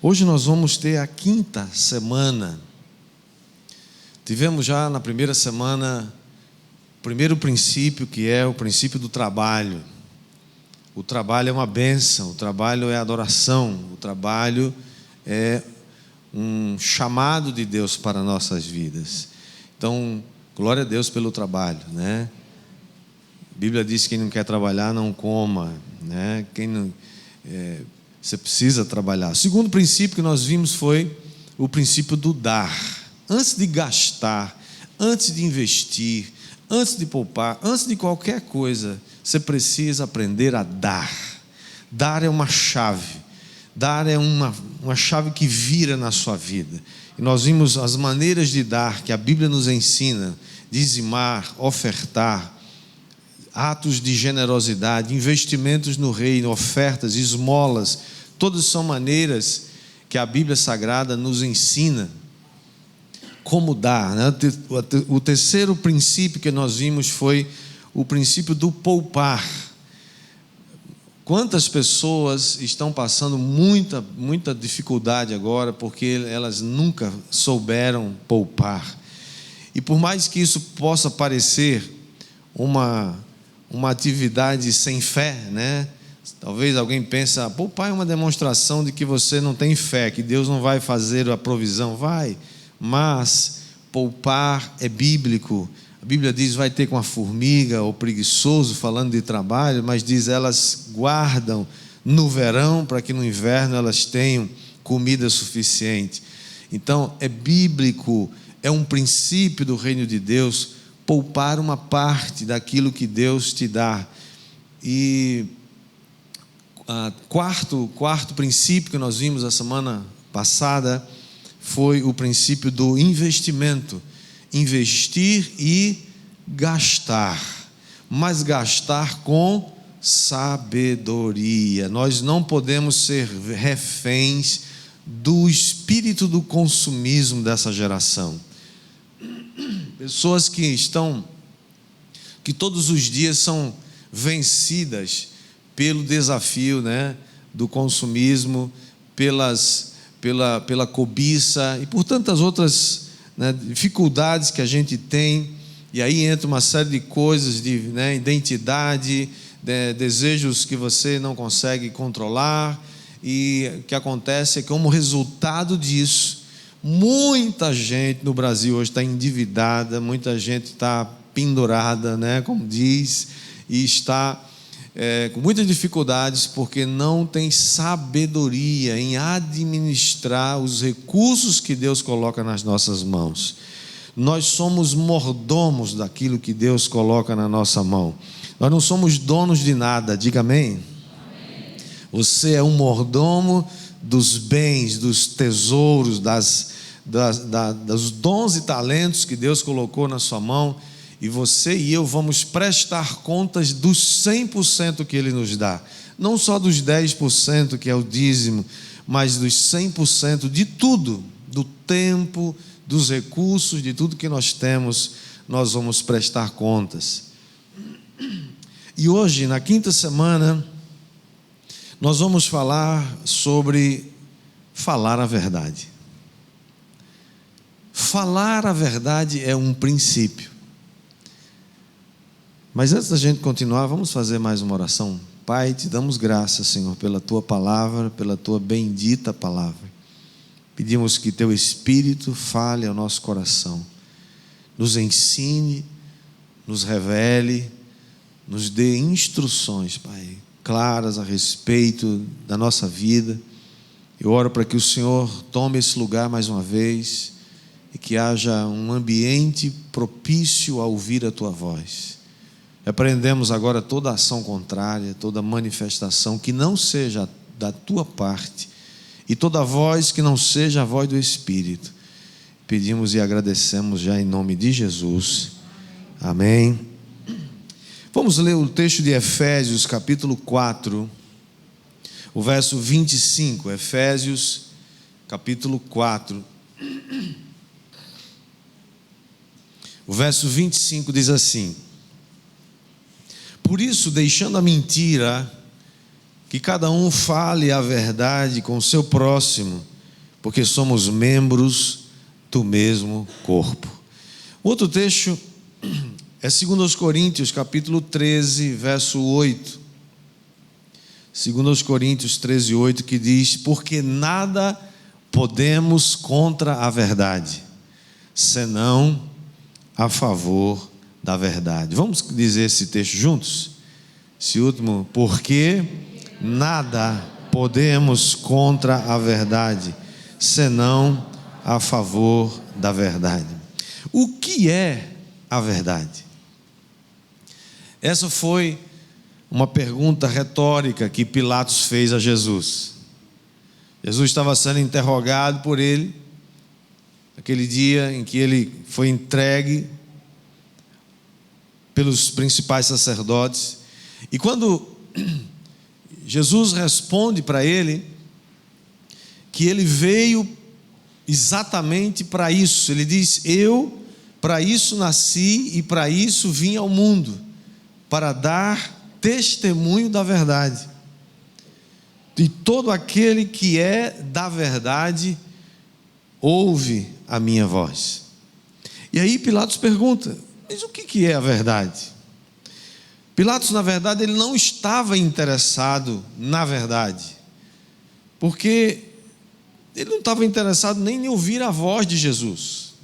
Hoje nós vamos ter a 5ª semana. Tivemos já na primeira semana o primeiro princípio, que é o princípio do trabalho. O trabalho é uma bênção, o trabalho é adoração, o trabalho é um chamado de Deus para nossas vidas. Então, glória a Deus pelo trabalho, né? A Bíblia diz que quem não quer trabalhar não coma, né? Você precisa trabalhar. O segundo princípio que nós vimos foi o princípio do dar. Antes de gastar, antes de investir, antes de poupar, antes de qualquer coisa, você precisa aprender a dar. Dar é uma chave. Dar é uma chave que vira na sua vida. E nós vimos as maneiras de dar que a Bíblia nos ensina: dizimar, ofertar, atos de generosidade, investimentos no reino, ofertas, esmolas. Todas são maneiras que a Bíblia Sagrada nos ensina como dar, né? O terceiro princípio que nós vimos foi o princípio do poupar. Quantas pessoas estão passando muita dificuldade agora porque elas nunca souberam poupar? E por mais que isso possa parecer uma atividade sem fé, né? Talvez alguém pense: poupar é uma demonstração de que você não tem fé, que Deus não vai fazer a provisão. Vai, mas poupar é bíblico. A Bíblia diz: vai ter com a formiga, ou preguiçoso, falando de trabalho, mas diz: elas guardam no verão para que no inverno elas tenham comida suficiente. Então é bíblico, é um princípio do reino de Deus poupar uma parte daquilo que Deus te dá. E quarto princípio que nós vimos a semana passada foi o princípio do investimento. Investir e gastar, mas gastar com sabedoria. Nós não podemos ser reféns do espírito do consumismo dessa geração. Pessoas que todos os dias são vencidas pelo desafio, né, do consumismo, pela cobiça e por tantas outras, né, dificuldades que a gente tem. E aí entra uma série de coisas de, né, identidade, desejos que você não consegue controlar. E o que acontece é que, como resultado disso, muita gente no Brasil hoje está endividada, muita gente está pendurada, né, como diz, e está com muitas dificuldades porque não tem sabedoria em administrar os recursos que Deus coloca nas nossas mãos. Nós somos mordomos daquilo que Deus coloca na nossa mão. Nós não somos donos de nada, diga amém. Você é um mordomo dos bens, dos tesouros, dos dons e talentos que Deus colocou na sua mão. E você e eu vamos prestar contas dos 100% que Ele nos dá. Não só dos 10% que é o dízimo, mas dos 100% de tudo, do tempo, dos recursos, de tudo que nós temos, nós vamos prestar contas. E hoje, na 5ª semana, nós vamos falar sobre falar a verdade. Falar a verdade é um princípio. Mas antes da gente continuar, vamos fazer mais uma oração. Pai, te damos graças, Senhor, pela Tua palavra, pela Tua bendita palavra. Pedimos que Teu Espírito fale ao nosso coração, nos ensine, nos revele, nos dê instruções, Pai, claras a respeito da nossa vida. Eu oro para que o Senhor tome esse lugar mais uma vez e que haja um ambiente propício a ouvir a Tua voz. Repreendemos agora toda ação contrária, toda manifestação que não seja da Tua parte e toda voz que não seja a voz do Espírito. Pedimos e agradecemos já em nome de Jesus. Amém. Vamos ler o texto de Efésios, capítulo 4, o verso 25. Efésios, capítulo 4. O verso 25 diz assim: por isso, deixando a mentira, que cada um fale a verdade com o seu próximo, porque somos membros do mesmo corpo. Outro texto é 2 Coríntios, capítulo 13, verso 8. 2 Coríntios 13, 8, que diz: porque nada podemos contra a verdade, senão a favor da verdade. Vamos dizer esse texto juntos? Esse último: porque nada podemos contra a verdade, senão a favor da verdade. O que é a verdade? Essa foi uma pergunta retórica que Pilatos fez a Jesus. Jesus estava sendo interrogado por ele, aquele dia em que ele foi entregue pelos principais sacerdotes. E quando Jesus responde para ele que ele veio exatamente para isso, ele diz: eu para isso nasci e para isso vim ao mundo, para dar testemunho da verdade. E todo aquele que é da verdade ouve a minha voz. E aí Pilatos pergunta: mas o que é a verdade? Pilatos, na verdade, ele não estava interessado na verdade, porque ele não estava interessado nem em ouvir a voz de Jesus.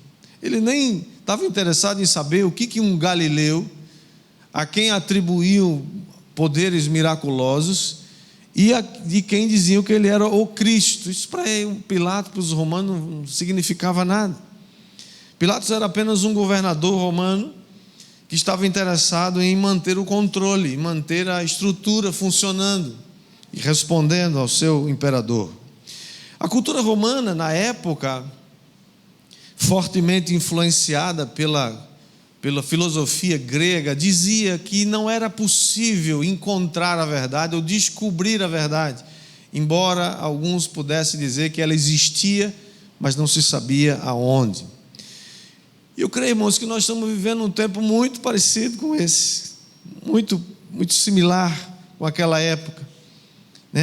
Ele nem estava interessado em saber o que um galileu, a quem atribuíam poderes miraculosos, e de quem diziam que ele era o Cristo. Isso para Pilatos, para os romanos, não significava nada. Pilatos era apenas um governador romano que estava interessado em manter o controle, manter a estrutura funcionando e respondendo ao seu imperador. A cultura romana, na época, fortemente influenciada pela filosofia grega, dizia que não era possível encontrar a verdade ou descobrir a verdade, embora alguns pudessem dizer que ela existia, mas não se sabia aonde. E eu creio, irmãos, que nós estamos vivendo um tempo muito parecido com esse, muito similar com aquela época.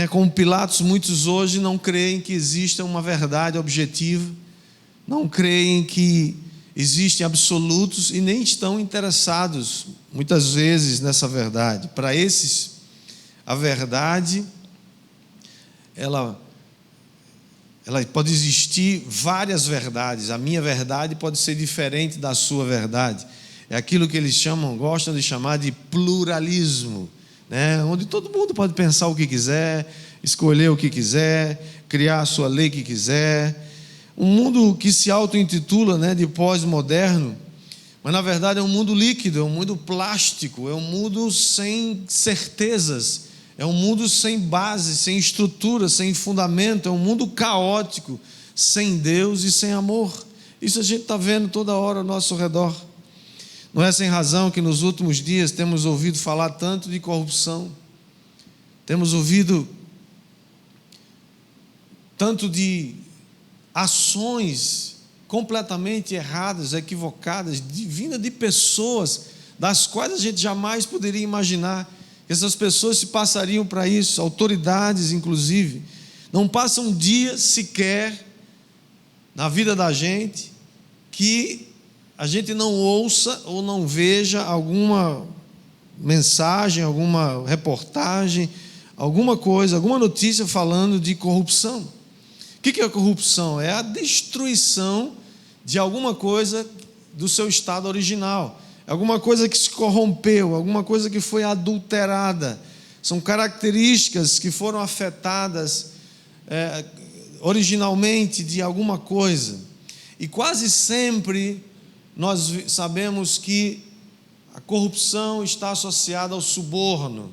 Como Pilatos, muitos hoje não creem que exista uma verdade objetiva, não creem que existem absolutos e nem estão interessados, muitas vezes, nessa verdade. Para esses, a verdade, ela pode existir várias verdades. A minha verdade pode ser diferente da sua verdade. É aquilo que eles gostam de chamar de pluralismo, onde todo mundo pode pensar o que quiser, escolher o que quiser, criar a sua lei que quiser. Um mundo que se auto-intitula de pós-moderno, mas na verdade é um mundo líquido, é um mundo plástico, é um mundo sem certezas, é um mundo sem base, sem estrutura, sem fundamento, é um mundo caótico, sem Deus e sem amor. Isso a gente está vendo toda hora ao nosso redor. Não é sem razão que nos últimos dias temos ouvido falar tanto de corrupção, temos ouvido tanto de ações completamente erradas, equivocadas, vinda de pessoas das quais a gente jamais poderia imaginar que essas pessoas se passariam para isso, autoridades inclusive. Não passa um dia sequer na vida da gente que a gente não ouça ou não veja alguma mensagem, alguma reportagem, alguma coisa, alguma notícia falando de corrupção. O que é a corrupção? É a destruição de alguma coisa do seu estado original, alguma coisa que se corrompeu, alguma coisa que foi adulterada. São características que foram afetadas originalmente de alguma coisa. E quase sempre nós sabemos que a corrupção está associada ao suborno,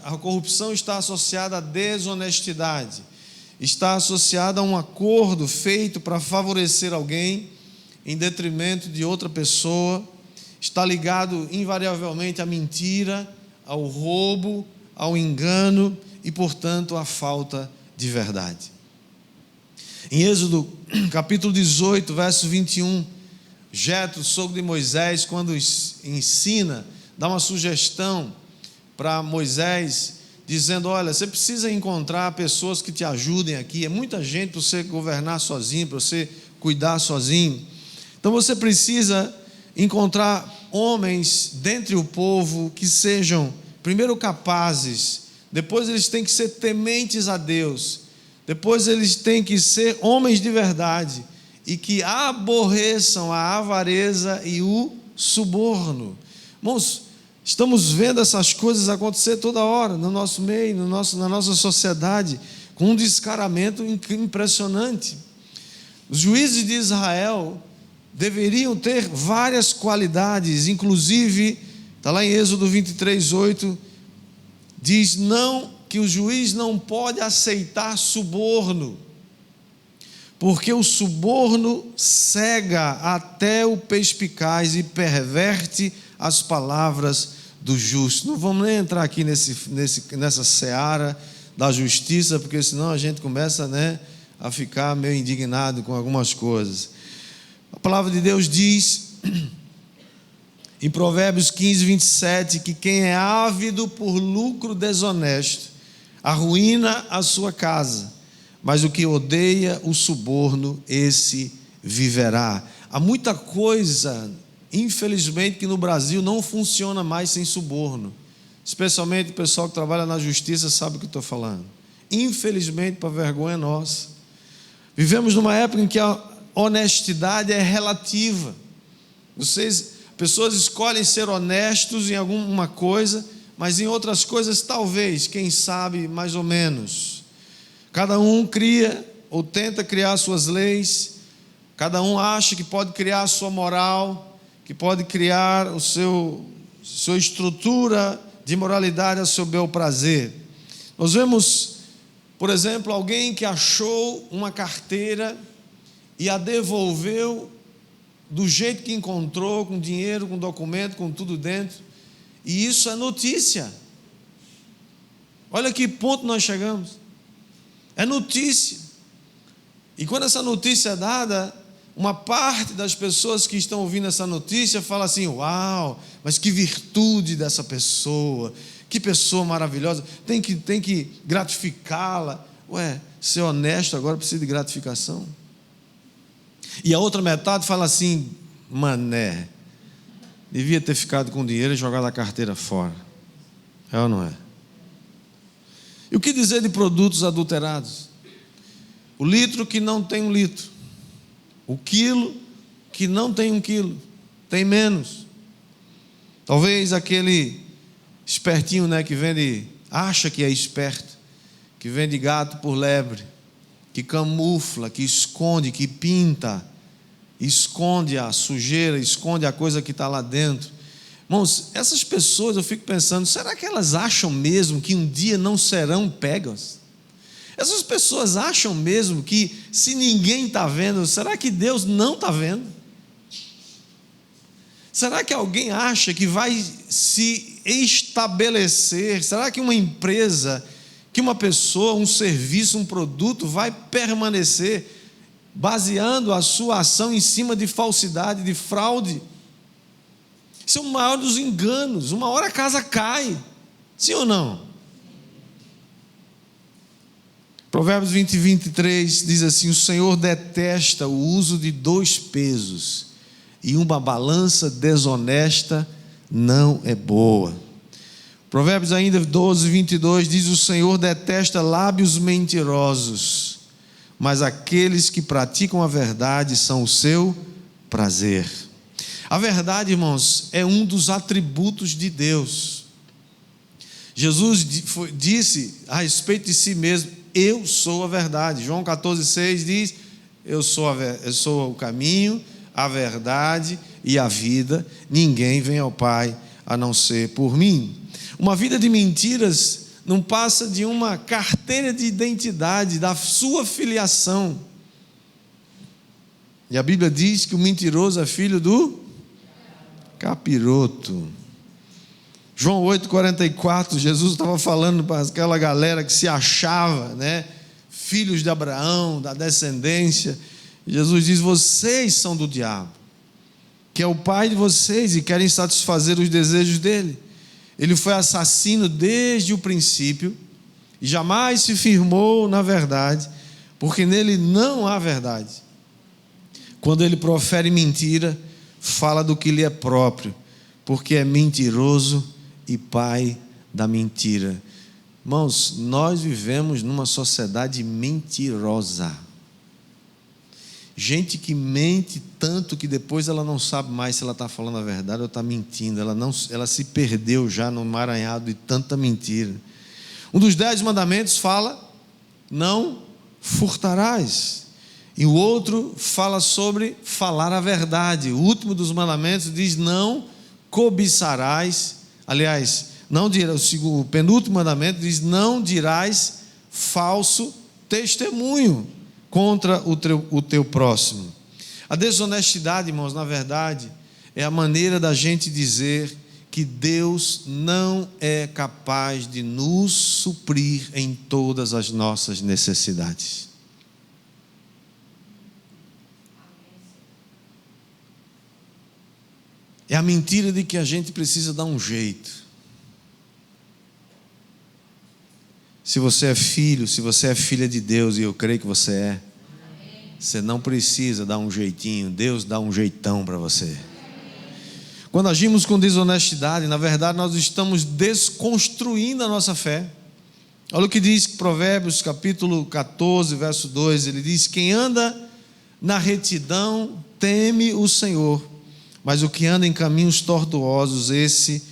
a corrupção está associada à desonestidade, está associada a um acordo feito para favorecer alguém em detrimento de outra pessoa, está ligado invariavelmente à mentira, ao roubo, ao engano e, portanto, à falta de verdade. Em Êxodo, capítulo 18, verso 21, Jetro, sogro de Moisés, quando ensina, dá uma sugestão para Moisés dizendo: olha, você precisa encontrar pessoas que te ajudem aqui. É muita gente para você governar sozinho, para você cuidar sozinho. Então você precisa encontrar homens dentre o povo que sejam, primeiro, capazes, depois eles têm que ser tementes a Deus, depois eles têm que ser homens de verdade e que aborreçam a avareza e o suborno. Irmãos, estamos vendo essas coisas acontecer toda hora no nosso meio, na nossa sociedade, com um descaramento impressionante. Os juízes de Israel deveriam ter várias qualidades, inclusive, está lá em Êxodo 23:8, diz que o juiz não pode aceitar suborno, porque o suborno cega até o perspicaz e perverte as palavras do justo. Não vamos nem entrar aqui nessa seara da justiça, porque senão a gente começa, a ficar meio indignado com algumas coisas. A palavra de Deus diz em Provérbios 15:27 que quem é ávido por lucro desonesto arruína a sua casa, mas o que odeia o suborno, esse viverá. Há muita coisa, infelizmente, que no Brasil não funciona mais sem suborno. Especialmente o pessoal que trabalha na justiça sabe o que eu estou falando. Infelizmente, para vergonha nossa. Vivemos numa época em que a honestidade é relativa. Pessoas escolhem ser honestos em alguma coisa, mas em outras coisas talvez, quem sabe, mais ou menos. Cada um cria ou tenta criar suas leis, cada um acha que pode criar a sua moral, que pode criar sua estrutura de moralidade a seu bel prazer. Nós vemos, por exemplo, alguém que achou uma carteira e a devolveu do jeito que encontrou, com dinheiro, com documento, com tudo dentro, e isso é notícia. Olha que ponto nós chegamos. É notícia. E quando essa notícia é dada, uma parte das pessoas que estão ouvindo essa notícia fala assim: uau, mas que virtude dessa pessoa, que pessoa maravilhosa, tem que gratificá-la. Ser honesto agora precisa de gratificação. E a outra metade fala assim: mané, devia ter ficado com o dinheiro e jogado a carteira fora. É ou não é? E o que dizer de produtos adulterados? O litro que não tem um litro, o quilo que não tem um quilo, tem menos. Talvez aquele espertinho, que vende, acha que é esperto, que vende gato por lebre, que camufla, que esconde, que pinta, esconde a sujeira, esconde a coisa que está lá dentro. Irmãos, essas pessoas, eu fico pensando, será que elas acham mesmo que um dia não serão pegas? Essas pessoas acham mesmo que se ninguém está vendo, será que Deus não está vendo? Será que alguém acha que vai se estabelecer? Será que uma empresa, que uma pessoa, um serviço, um produto vai permanecer baseando a sua ação em cima de falsidade, de fraude? Isso é o maior dos enganos. Uma hora a casa cai, sim ou não? Provérbios 20:23 diz assim: o Senhor detesta o uso de 2 pesos, e uma balança desonesta não é boa. Provérbios ainda 12:22 diz: o Senhor detesta lábios mentirosos, mas aqueles que praticam a verdade são o seu prazer. A verdade, irmãos, é um dos atributos de Deus. Jesus disse a respeito de si mesmo: eu sou a verdade. João 14,6 diz: eu sou o caminho, a verdade e a vida, ninguém vem ao Pai a não ser por mim. Uma vida de mentiras não passa de uma carteira de identidade, da sua filiação. E a Bíblia diz que o mentiroso é filho do capiroto. João 8,44, Jesus estava falando para aquela galera que se achava, filhos de Abraão, da descendência. E Jesus diz: vocês são do diabo, que é o pai de vocês, e querem satisfazer os desejos dele. ele foi assassino desde o princípio e jamais se firmou na verdade, porque nele não há verdade. Quando ele profere mentira, fala do que lhe é próprio, porque é mentiroso e pai da mentira. Irmãos, nós vivemos numa sociedade mentirosa. Gente que mente tanto que depois ela não sabe mais se ela está falando a verdade ou está mentindo. Ela se perdeu já no emaranhado de tanta mentira. Um dos 10 mandamentos fala: não furtarás. E o outro fala sobre falar a verdade. O último dos mandamentos diz: não cobiçarás. Aliás, o penúltimo mandamento diz: não dirás falso testemunho contra o teu próximo. A desonestidade, irmãos, na verdade, é a maneira da gente dizer que Deus não é capaz de nos suprir em todas as nossas necessidades. É a mentira de que a gente precisa dar um jeito. Se você é filho, se você é filha de Deus, e eu creio que você é, você não precisa dar um jeitinho, Deus dá um jeitão para você. Quando agimos com desonestidade, na verdade nós estamos desconstruindo a nossa fé. Olha o que diz Provérbios capítulo 14, verso 2, ele diz: quem anda na retidão teme o Senhor, mas o que anda em caminhos tortuosos, esse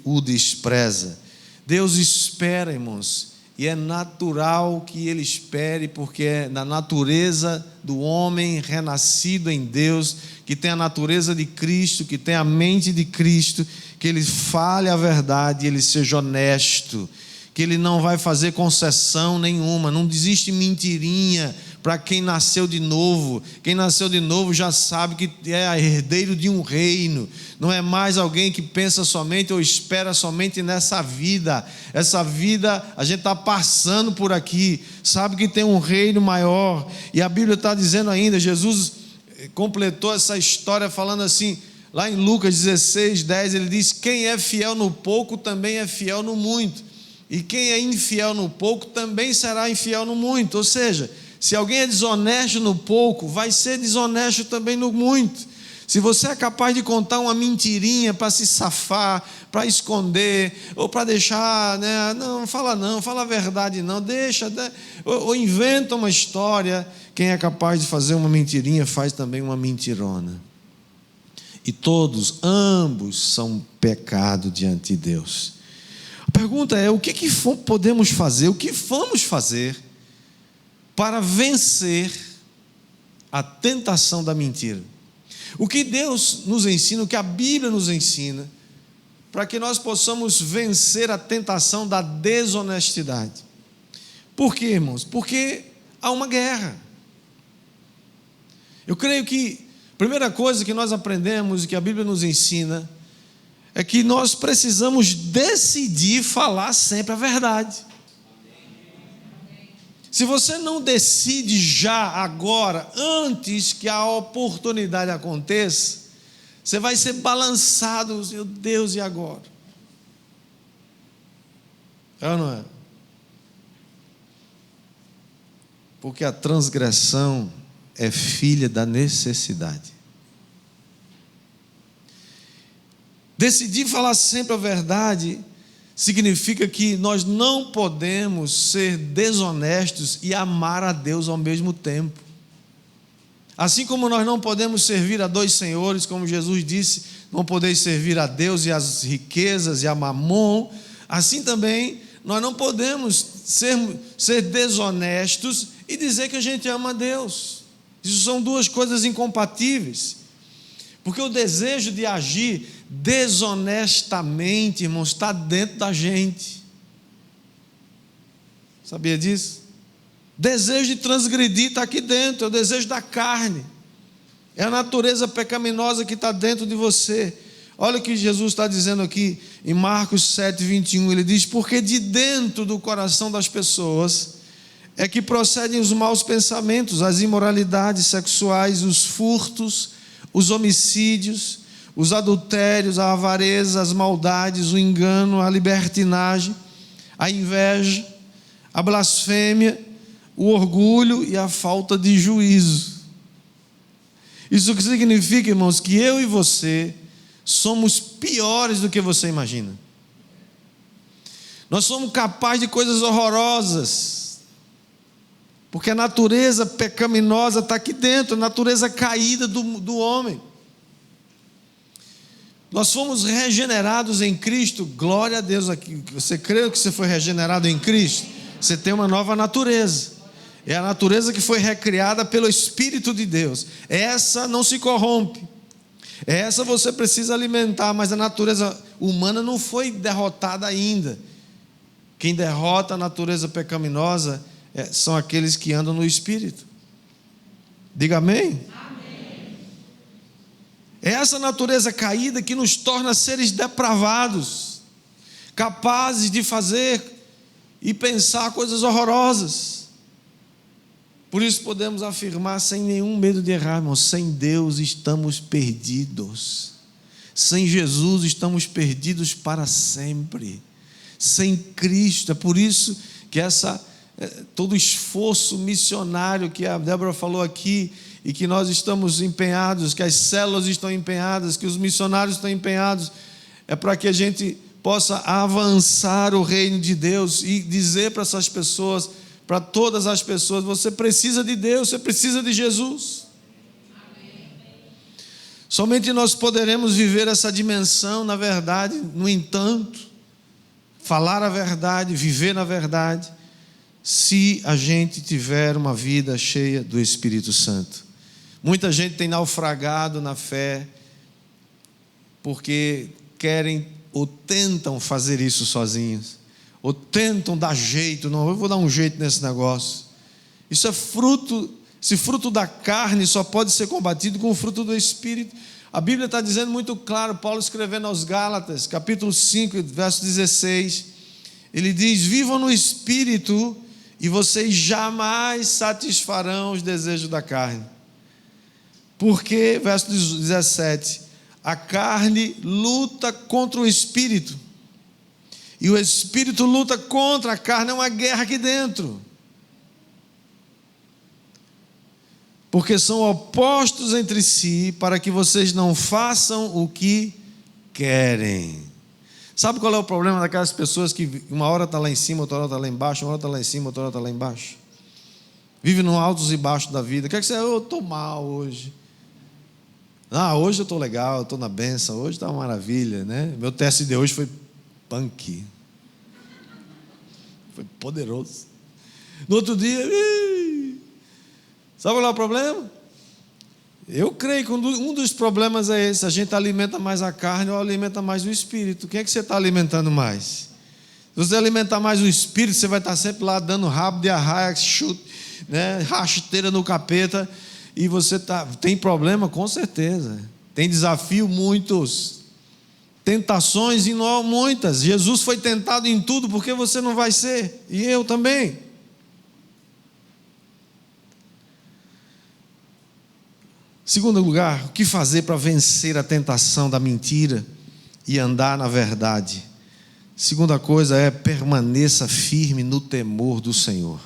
o despreza. Deus espera, irmãos, e é natural que Ele espere, porque é da natureza do homem renascido em Deus, que tem a natureza de Cristo, que tem a mente de Cristo, que ele fale a verdade, ele seja honesto, que ele não vai fazer concessão nenhuma, não existe mentirinha para quem nasceu de novo. Quem nasceu de novo já sabe que é herdeiro de um reino, não é mais alguém que pensa somente ou espera somente nessa vida. Essa vida a gente está passando por aqui, sabe que tem um reino maior, e a Bíblia está dizendo ainda, Jesus completou essa história falando assim, lá em Lucas 16, 10, ele diz: quem é fiel no pouco também é fiel no muito, e quem é infiel no pouco também será infiel no muito. Ou seja, se alguém é desonesto no pouco, vai ser desonesto também no muito. Se você é capaz de contar uma mentirinha para se safar, para esconder, ou para deixar, né? Não, fala a verdade não, deixa, ou inventa uma história. Quem é capaz de fazer uma mentirinha, faz também uma mentirona. E ambos são pecado diante de Deus. A pergunta é: o que podemos fazer, o que vamos fazer para vencer a tentação da mentira? O que Deus nos ensina, o que a Bíblia nos ensina, para que nós possamos vencer a tentação da desonestidade. Por quê, irmãos? Porque há uma guerra. Eu creio que a primeira coisa que nós aprendemos e que a Bíblia nos ensina é que nós precisamos decidir falar sempre a verdade. Se você não decide já, agora, antes que a oportunidade aconteça, você vai ser balançado. Meu Deus, e agora? É ou não é? Porque a transgressão é filha da necessidade. Decidir falar sempre a verdade significa que nós não podemos ser desonestos e amar a Deus ao mesmo tempo. Assim como nós não podemos servir a dois senhores, como Jesus disse: não podeis servir a Deus e as riquezas e a Mamon, assim também nós não podemos ser desonestos e dizer que a gente ama a Deus. Isso são duas coisas incompatíveis, porque o desejo de agir desonestamente, irmãos, está dentro da gente. Sabia disso? Desejo de transgredir está aqui dentro, é o desejo da carne, é a natureza pecaminosa que está dentro de você. Olha o que Jesus está dizendo aqui em Marcos 7, 21, ele diz: porque de dentro do coração das pessoas é que procedem os maus pensamentos, as imoralidades sexuais, os furtos, os homicídios, os adultérios, a avareza, as maldades, o engano, a libertinagem, a inveja, a blasfêmia, o orgulho e a falta de juízo. Isso que significa, irmãos, que eu e você somos piores do que você imagina. Nós somos capazes de coisas horrorosas, porque a natureza pecaminosa está aqui dentro, a natureza caída do homem. Nós fomos regenerados em Cristo, glória a Deus. Aqui, você crê que você foi regenerado em Cristo? Você tem uma nova natureza, é a natureza que foi recriada pelo Espírito de Deus. Essa não se corrompe, essa você precisa alimentar, mas a natureza humana não foi derrotada ainda. Quem derrota a natureza pecaminosa são aqueles que andam no Espírito. Diga amém? Amém. É essa natureza caída que nos torna seres depravados, capazes de fazer e pensar coisas horrorosas. Por isso podemos afirmar sem nenhum medo de errar, irmãos, sem Deus estamos perdidos. Sem Jesus estamos perdidos para sempre. Sem Cristo, é por isso que todo esforço missionário que a Débora falou aqui, e que nós estamos empenhados, que as células estão empenhadas, que os missionários estão empenhados, é para que a gente possa avançar o reino de Deus e dizer para essas pessoas, para todas as pessoas, você precisa de Deus, você precisa de Jesus. Amém. Somente nós poderemos viver essa dimensão, na verdade, no entanto, falar a verdade, viver na verdade, se a gente tiver uma vida cheia do Espírito Santo. Muita gente tem naufragado na fé, porque querem ou tentam fazer isso sozinhos, ou tentam dar jeito, não, eu vou dar um jeito nesse negócio. Isso é fruto, esse fruto da carne só pode ser combatido com o fruto do Espírito. A Bíblia está dizendo muito claro, Paulo escrevendo aos Gálatas, capítulo 5, verso 16, ele diz: vivam no Espírito e vocês jamais satisfarão os desejos da carne. Porque, verso 17, a carne luta contra o Espírito, e o Espírito luta contra a carne, é uma guerra aqui dentro. Porque são opostos entre si, para que vocês não façam o que querem. Sabe qual é o problema daquelas pessoas que uma hora está lá em cima, outra hora está lá embaixo, uma hora está lá em cima, outra hora está lá embaixo? Vive no altos e baixos da vida. Quer que você, eu estou mal hoje. Hoje eu estou legal, eu estou na bênção, hoje está uma maravilha, né? Meu teste de hoje foi punk. Foi poderoso. No outro dia, sabe qual é o problema? Eu creio que um dos problemas é esse: a gente alimenta mais a carne ou alimenta mais o Espírito. Quem é que você está alimentando mais? Se você alimentar mais o Espírito, você vai estar sempre lá dando rabo de arraia, chute, né, rasteira no capeta, e você tem problema, com certeza. Tem desafio, muitos. Tentações, e não muitas. Jesus foi tentado em tudo, porque você não vai ser, e eu também. Segundo lugar, o que fazer para vencer a tentação da mentira e andar na verdade? Segunda coisa é: permaneça firme no temor do Senhor.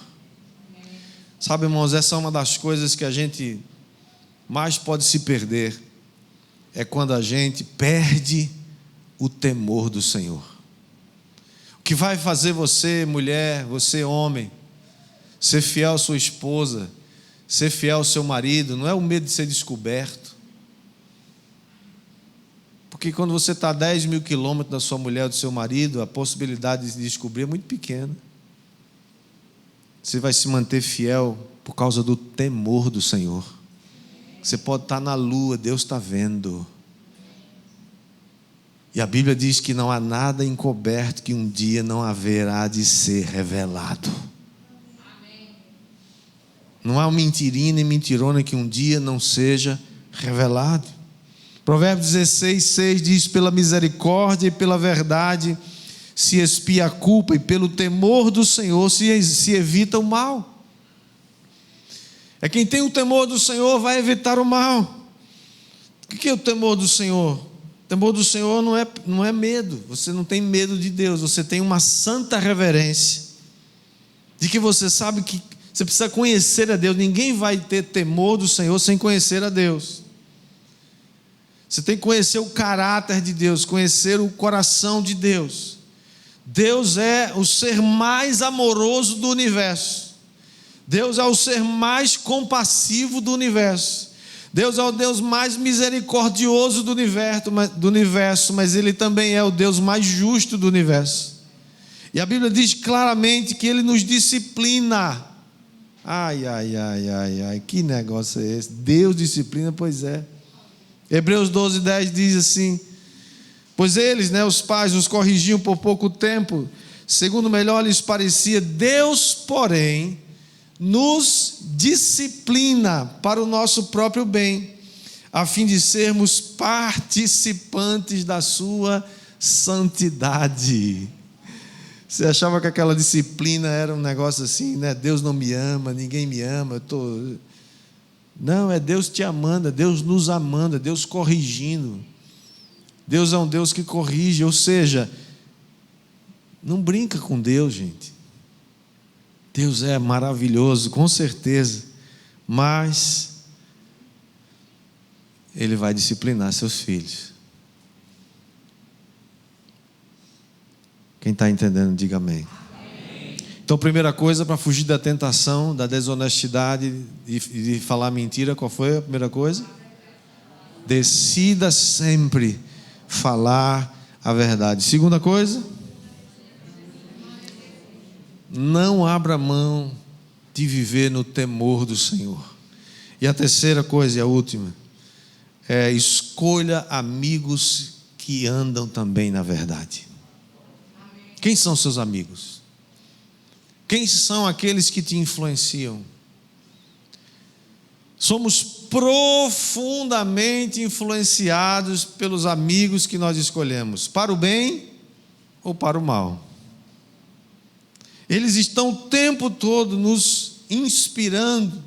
Sabe, irmãos, essa é uma das coisas que a gente mais pode se perder, é quando a gente perde o temor do Senhor. O que vai fazer você, mulher, você, homem, ser fiel à sua esposa, ser fiel ao seu marido, não é o medo de ser descoberto. Porque quando você está a 10 mil quilômetros da sua mulher ou do seu marido, a possibilidade de descobrir é muito pequena. Você vai se manter fiel por causa do temor do Senhor. Você pode estar na lua, Deus está vendo. E a Bíblia diz que não há nada encoberto que um dia não haverá de ser revelado. Não há mentirinha nem mentirona que um dia não seja revelado. Provérbios 16:6 diz: pela misericórdia e pela verdade se expia a culpa, e pelo temor do Senhor se evita o mal. É quem tem o temor do Senhor vai evitar o mal. O que é o temor do Senhor? temor do Senhor não é medo. Você não tem medo de Deus. Você tem uma santa reverência. De que você sabe que você precisa conhecer a Deus. Ninguém vai ter temor do Senhor sem conhecer a Deus. Você tem que conhecer o caráter de Deus. Conhecer o coração de Deus. Deus é o ser mais amoroso do universo. Deus é o ser mais compassivo do universo. Deus é o Deus mais misericordioso do universo, mas Ele também é o Deus mais justo do universo. E a Bíblia diz claramente que Ele nos disciplina. Ai, que negócio é esse? Deus disciplina, pois é. Hebreus 12:10 diz assim: pois eles, os pais, os corrigiam por pouco tempo, segundo melhor lhes parecia. Deus, porém, nos disciplina para o nosso próprio bem, a fim de sermos participantes da sua santidade. Você achava que aquela disciplina era um negócio assim, Deus não me ama, ninguém me ama, Não, é Deus te amando, é Deus nos amando, é Deus corrigindo. Deus é um Deus que corrige, ou seja, não brinca com Deus, gente. Deus é maravilhoso, com certeza, mas Ele vai disciplinar seus filhos. Quem está entendendo, diga amém. Então, primeira coisa, para fugir da tentação, da desonestidade e de falar mentira, qual foi a primeira coisa? Decida sempre falar a verdade. Segunda coisa, não abra mão de viver no temor do Senhor. E a terceira coisa, e a última, escolha amigos que andam também na verdade. Quem são seus amigos? Quem são aqueles que te influenciam? Somos profundamente influenciados pelos amigos que nós escolhemos, para o bem ou para o mal. Eles estão o tempo todo nos inspirando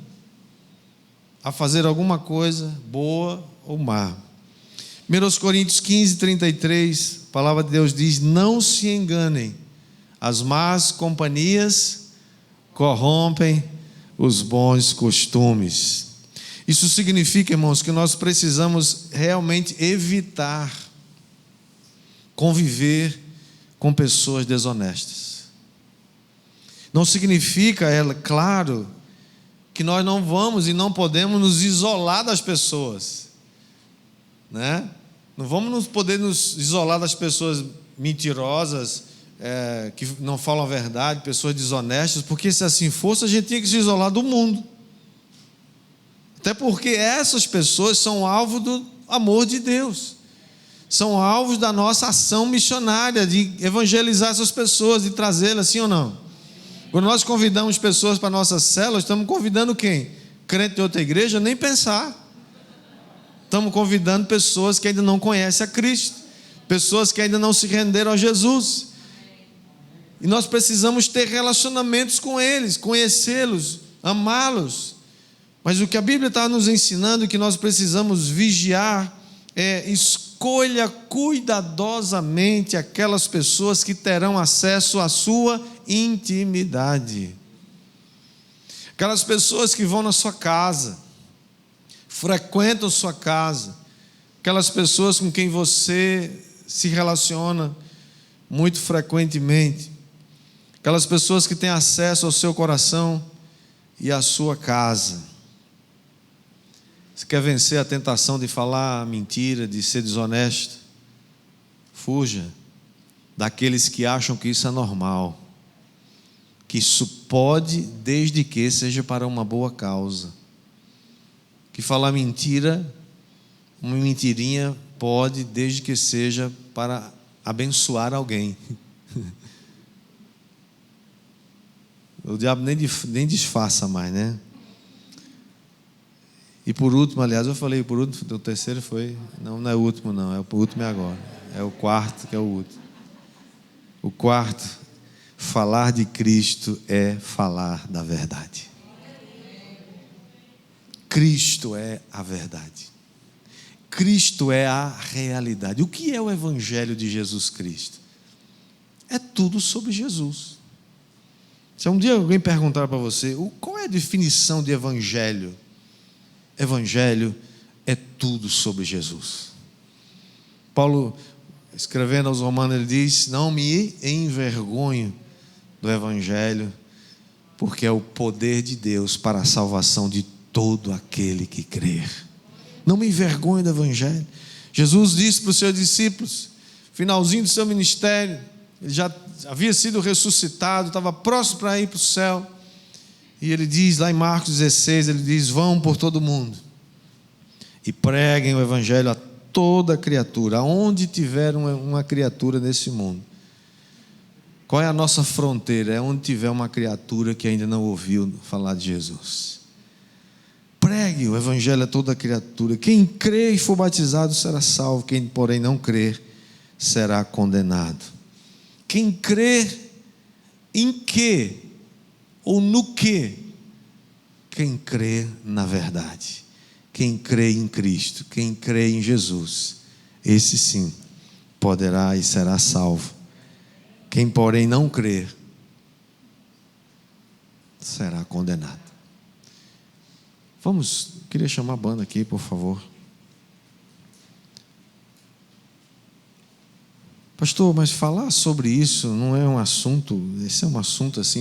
a fazer alguma coisa boa ou má. 1 Coríntios 15:33, a palavra de Deus diz: não se enganem, as más companhias corrompem os bons costumes. Isso significa, irmãos, que nós precisamos realmente evitar conviver com pessoas desonestas. Não significa, claro, que nós não vamos e não podemos nos isolar das pessoas, Não vamos poder nos isolar das pessoas mentirosas, que não falam a verdade, pessoas desonestas, porque se assim fosse, a gente tinha que se isolar do mundo. Até porque essas pessoas são alvo do amor de Deus, são alvos da nossa ação missionária, de evangelizar essas pessoas, de trazê-las, sim ou não? Quando nós convidamos pessoas para a nossa célula, estamos convidando quem? Crente de outra igreja? Nem pensar. Estamos convidando pessoas que ainda não conhecem a Cristo, pessoas que ainda não se renderam a Jesus. E nós precisamos ter relacionamentos com eles, conhecê-los, amá-los. Mas o que a Bíblia está nos ensinando, que nós precisamos vigiar, escolha cuidadosamente aquelas pessoas que terão acesso à sua intimidade. Aquelas pessoas que vão na sua casa, frequentam sua casa, aquelas pessoas com quem você se relaciona muito frequentemente, aquelas pessoas que têm acesso ao seu coração e à sua casa. Você quer vencer a tentação de falar mentira, de ser desonesto? Fuja daqueles que acham que isso é normal, que isso pode, desde que seja para uma boa causa. Que falar mentira, uma mentirinha, pode, desde que seja para abençoar alguém. O diabo nem disfarça mais, E por último, aliás, eu falei por último, o terceiro foi, não é o último não, o último é agora, é o quarto que é o último. O quarto, falar de Cristo é falar da verdade. Cristo é a verdade. Cristo é a realidade. O que é o Evangelho de Jesus Cristo? É tudo sobre Jesus. Se um dia alguém perguntar para você, qual é a definição de Evangelho? Evangelho é tudo sobre Jesus. Paulo, escrevendo aos Romanos, ele diz: não me envergonho do Evangelho, porque é o poder de Deus para a salvação de todo aquele que crer. Não me envergonho do Evangelho. Jesus disse para os seus discípulos, finalzinho do seu ministério, ele já havia sido ressuscitado, estava próximo para ir para o céu, e ele diz lá em Marcos 16, ele diz: vão por todo mundo e preguem o Evangelho a toda criatura, aonde tiver uma criatura nesse mundo. Qual é a nossa fronteira? É onde tiver uma criatura que ainda não ouviu falar de Jesus. Pregue o Evangelho a toda criatura. Quem crê e for batizado será salvo, quem porém não crer será condenado. Quem crê em quê? Ou no quê? Quem crê na verdade. Quem crê em Cristo, quem crê em Jesus, esse sim poderá e será salvo. Quem porém não crer será condenado. Queria chamar a banda aqui, por favor. Pastor, mas falar sobre isso não é um assunto, esse é um assunto assim